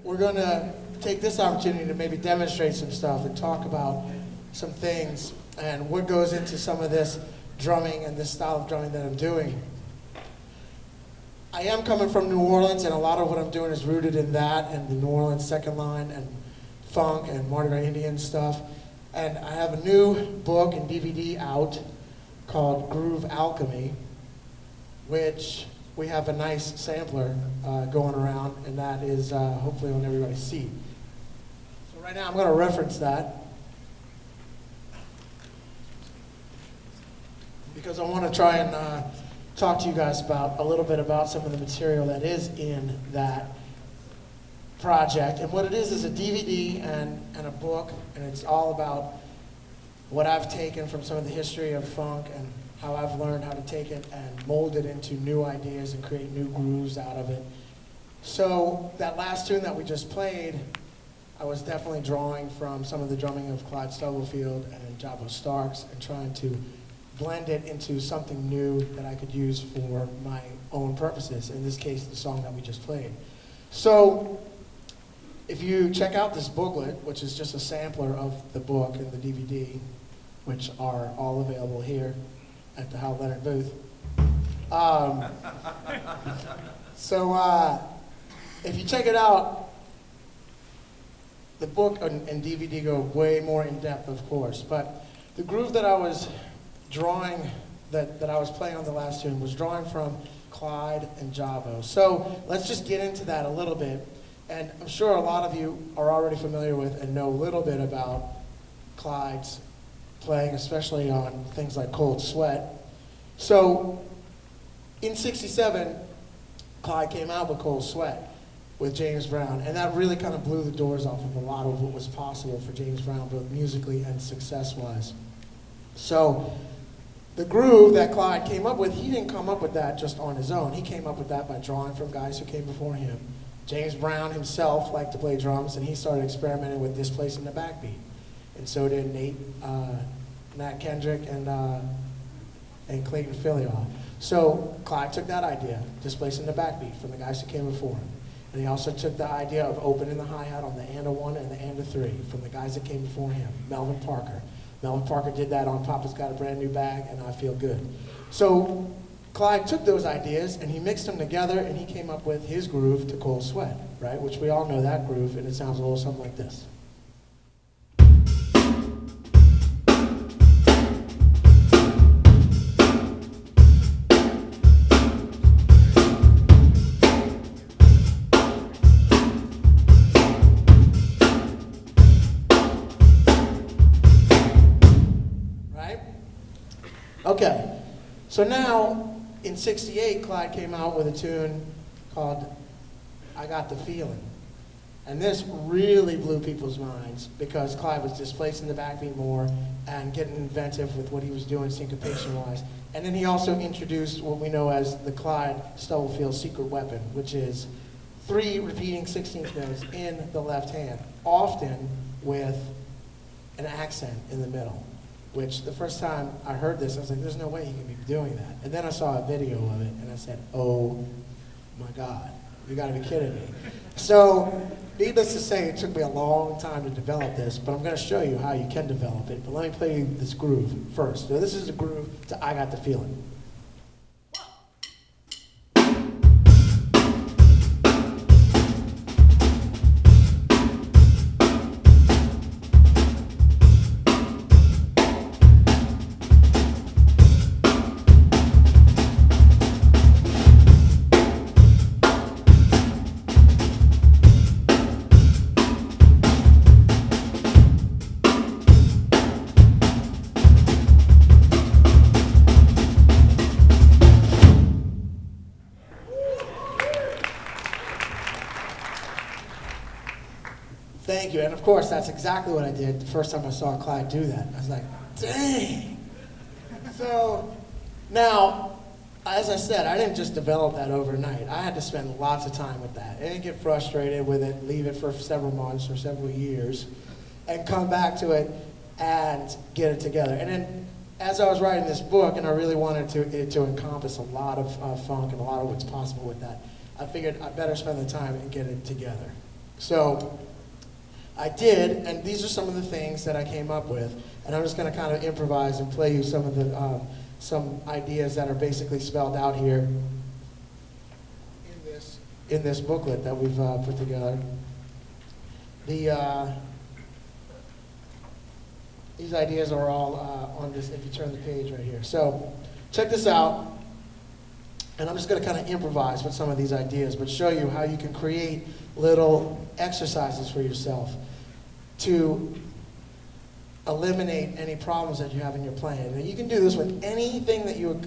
we're going to take this opportunity to maybe demonstrate some stuff and talk about some things and what goes into some of this drumming and this style of drumming that I'm doing. I am coming from New Orleans, and a lot of what I'm doing is rooted in that and the New Orleans second line and funk and Mardi Gras Indian stuff. And I have a new book and DVD out called Groove Alchemy, which we have a nice sampler going around, and that is hopefully on everybody's seat. So right now I'm going to reference that because I want to try and talk to you guys about a little bit about some of the material that is in that project. And what it is a DVD and a book, and it's all about what I've taken from some of the history of funk and how I've learned how to take it and mold it into new ideas and create new grooves out of it. So that last tune that we just played, I was definitely drawing from some of the drumming of Clyde Stubblefield and Jabbo Starks and trying to blend it into something new that I could use for my own purposes, in this case, the song that we just played. So if you check out this booklet, which is just a sampler of the book and the DVD, which are all available here at the Hal Leonard booth. If you check it out, the book and DVD go way more in depth, of course, but the groove that I was drawing, that I was playing on the last tune, was drawing from Clyde and Jabbo. So let's just get into that a little bit. And I'm sure a lot of you are already familiar with and know a little bit about Clyde's playing, especially on things like Cold Sweat. So in '67, Clyde came out with Cold Sweat with James Brown, and that really kind of blew the doors off of a lot of what was possible for James Brown, both musically and success-wise. So the groove that Clyde came up with, he didn't come up with that just on his own. He came up with that by drawing from guys who came before him. James Brown himself liked to play drums, and he started experimenting with displacing the backbeat. And so did Nat Kendrick, and Clayton Filion. So Clyde took that idea, displacing the backbeat from the guys who came before him. And he also took the idea of opening the hi-hat on the and a 1 and the and a 3 from the guys that came before him, Melvin Parker. Melvin Parker did that on Papa's Got a Brand New Bag and I Feel Good. So Clyde took those ideas and he mixed them together and he came up with his groove to Cold Sweat, right? Which we all know that groove, and it sounds a little something like this. Okay, so now in '68, Clyde came out with a tune called I Got the Feeling. And this really blew people's minds because Clyde was displacing the backbeat more and getting inventive with what he was doing syncopation-wise. And then he also introduced what we know as the Clyde Stubblefield secret weapon, which is 3 repeating 16th notes in the left hand, often with an accent in the middle. Which the first time I heard this, I was like, there's no way he can be doing that. And then I saw a video of it, and I said, oh my God, you gotta be kidding me. So, needless to say, it took me a long time to develop this, but I'm gonna show you how you can develop it. But let me play you this groove first. So this is the groove to I Got the Feeling. Thank you, and of course, that's exactly what I did the first time I saw Clyde do that. I was like, dang. So, now, as I said, I didn't just develop that overnight. I had to spend lots of time with that. I didn't get frustrated with it, leave it for several months or several years, and come back to it and get it together. And then, as I was writing this book, and I really wanted it to encompass a lot of funk and a lot of what's possible with that, I figured I'd better spend the time and get it together. So I did, and these are some of the things that I came up with, and I'm just going to kind of improvise and play you some of the some ideas that are basically spelled out here in this booklet that we've put together. These ideas are all on this, if you turn the page right here. So check this out, and I'm just going to kind of improvise with some of these ideas, but show you how you can create little exercises for yourself to eliminate any problems that you have in your playing. And you can do this with anything that you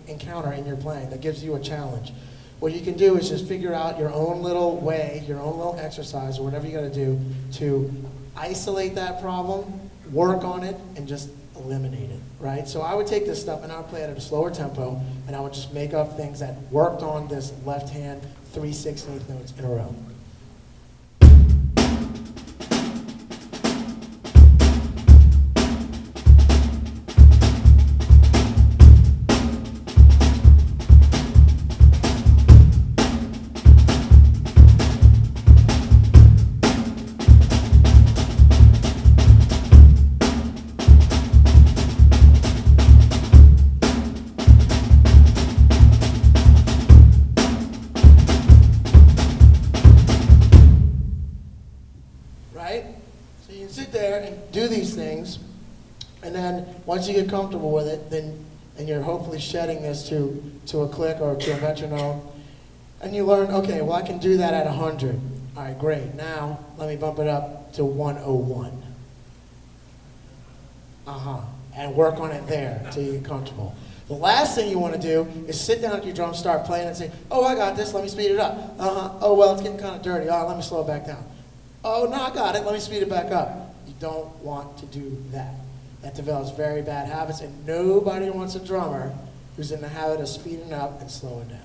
encounter in your playing that gives you a challenge. What you can do is just figure out your own little way, your own little exercise, or whatever you got to do to isolate that problem, work on it, and just eliminate it, right? So I would take this stuff and I would play it at a slower tempo, and I would just make up things that worked on this left hand 3/16 notes in a row. And then once you get comfortable with it, and you're hopefully shedding this to a click or to a metronome, and you learn, okay, well I can do that at 100. All right, great. Now let me bump it up to 101. And work on it there until you get comfortable. The last thing you want to do is sit down at your drum, start playing, and say, oh, I got this. Let me speed it up. Oh, well, it's getting kind of dirty. Oh, let me slow it back down. Oh, no, I got it. Let me speed it back up. You don't want to do that. That develops very bad habits, and nobody wants a drummer who's in the habit of speeding up and slowing down.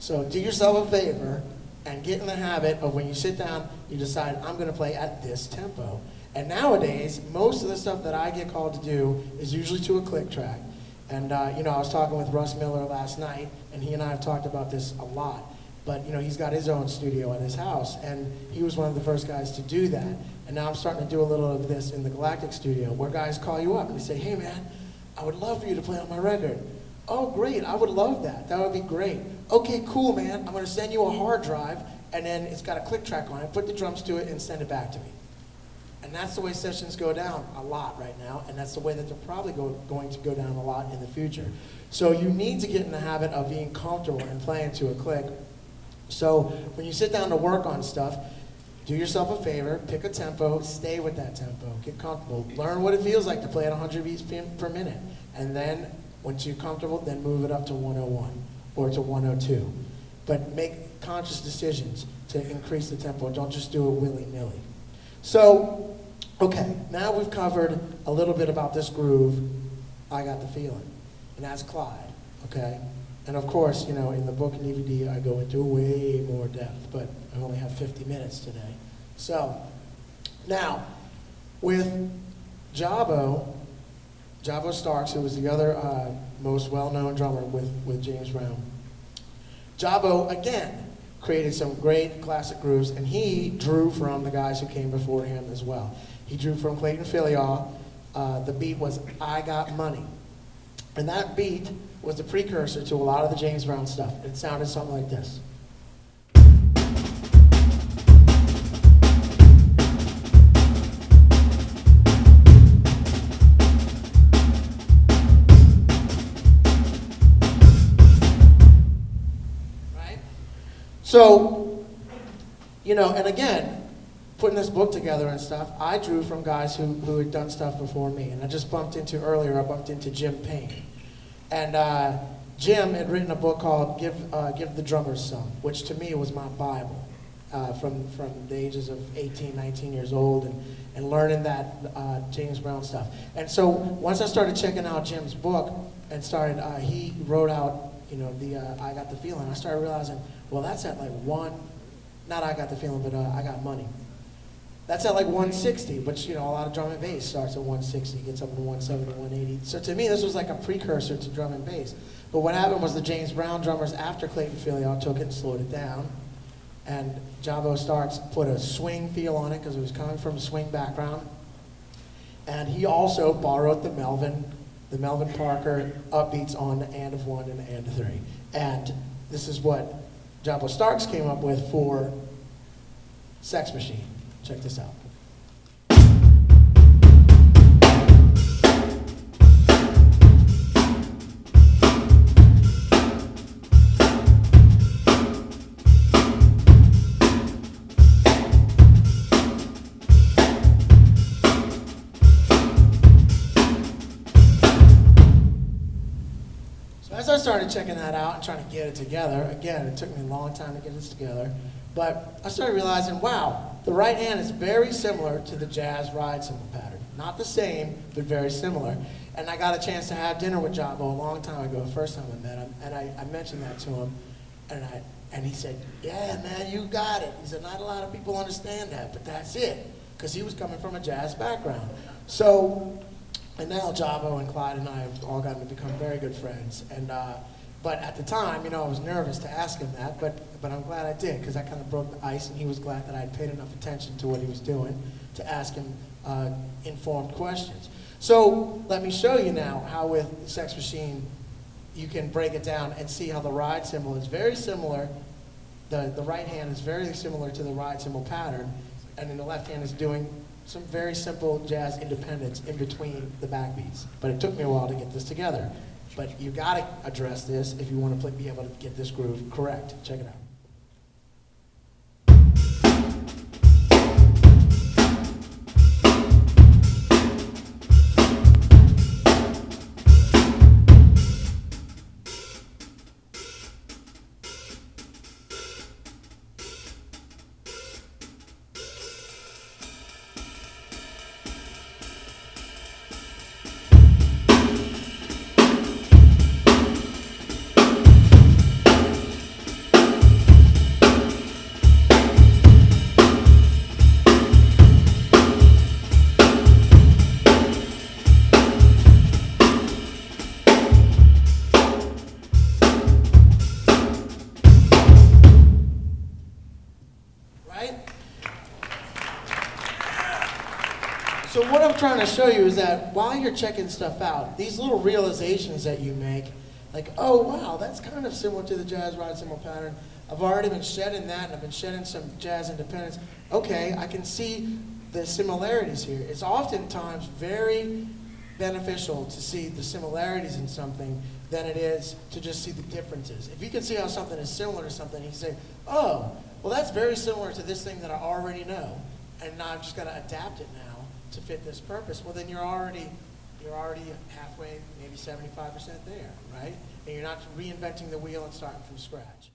So do yourself a favor and get in the habit of when you sit down, you decide, I'm going to play at this tempo. And nowadays, most of the stuff that I get called to do is usually to a click track. And I was talking with Russ Miller last night, and he and I have talked about this a lot. But he's got his own studio at his house, and he was one of the first guys to do that. And now I'm starting to do a little of this in the Galactic studio, where guys call you up and they say, hey man, I would love for you to play on my record. Oh great, I would love that. That would be great. Okay, cool man, I'm going to send you a hard drive, and then it's got a click track on it. Put the drums to it and send it back to me. And that's the way sessions go down a lot right now, and that's the way that they're probably going to go down a lot in the future. So you need to get in the habit of being comfortable and playing to a click. So when you sit down to work on stuff, do yourself a favor, pick a tempo, stay with that tempo, get comfortable, learn what it feels like to play at 100 beats per minute, and then once you're comfortable, then move it up to 101 or to 102. But make conscious decisions to increase the tempo. Don't just do it willy-nilly. So, okay, now we've covered a little bit about this groove, I Got the Feeling, and that's Clyde, okay? And of course, in the book and DVD, I go into way more depth, but I only have 50 minutes today. So, now, with Jabbo Starks, who was the other most well-known drummer with James Brown, Jabbo, again, created some great classic grooves, and he drew from the guys who came before him as well. He drew from Clayton Filial. The beat was I Got Money. And that beat was the precursor to a lot of the James Brown stuff. It sounded something like this. Right? So, and again, putting this book together and stuff, I drew from guys who had done stuff before me. And I bumped into Jim Payne. And Jim had written a book called Give the Drummers Some, which to me was my Bible from the ages of 18, 19 years old and learning that James Brown stuff. And so once I started checking out Jim's book and he wrote out, the I Got the Feeling, I started realizing, well, that's at like not I Got the Feeling, but I Got Money. That's at like 160, but a lot of drum and bass starts at 160, gets up to 170, 180. So to me, this was like a precursor to drum and bass. But what happened was the James Brown drummers after Clayton Filial took it and slowed it down. And Jabbo Starks put a swing feel on it because it was coming from a swing background. And he also borrowed the Melvin Parker upbeats on the and of one and the and of three. And this is what Jabbo Starks came up with for Sex Machine. Check this out. As I started checking that out and trying to get it together, again, it took me a long time to get this together, but I started realizing, wow, the right hand is very similar to the jazz ride cymbal pattern. Not the same, but very similar. And I got a chance to have dinner with Jabbo a long time ago, the first time I met him, and I mentioned that to him, and he said, yeah, man, you got it. He said, not a lot of people understand that, but that's it, because he was coming from a jazz background. So, and now Jabbo and Clyde and I have all gotten to become very good friends. And but at the time, I was nervous to ask him that, but I'm glad I did, because that kind of broke the ice, and he was glad that I had paid enough attention to what he was doing to ask him informed questions. So let me show you now how with Sex Machine you can break it down and see how the ride cymbal is very similar. The right hand is very similar to the ride cymbal pattern, and then the left hand is doing some very simple jazz independence in between the backbeats. But it took me a while to get this together. But you got to address this if you want to be able to get this groove correct. Check it out. So what I'm trying to show you is that while you're checking stuff out, these little realizations that you make, like, oh wow, that's kind of similar to the jazz ride cymbal pattern. I've already been shedding that, and I've been shedding some jazz independence. Okay, I can see the similarities here. It's oftentimes very beneficial to see the similarities in something than it is to just see the differences. If you can see how something is similar to something, you can say, oh, well that's very similar to this thing that I already know, and now I've just got to adapt it now to fit this purpose. Well, then you're already halfway, maybe 75% there, right? And you're not reinventing the wheel and starting from scratch.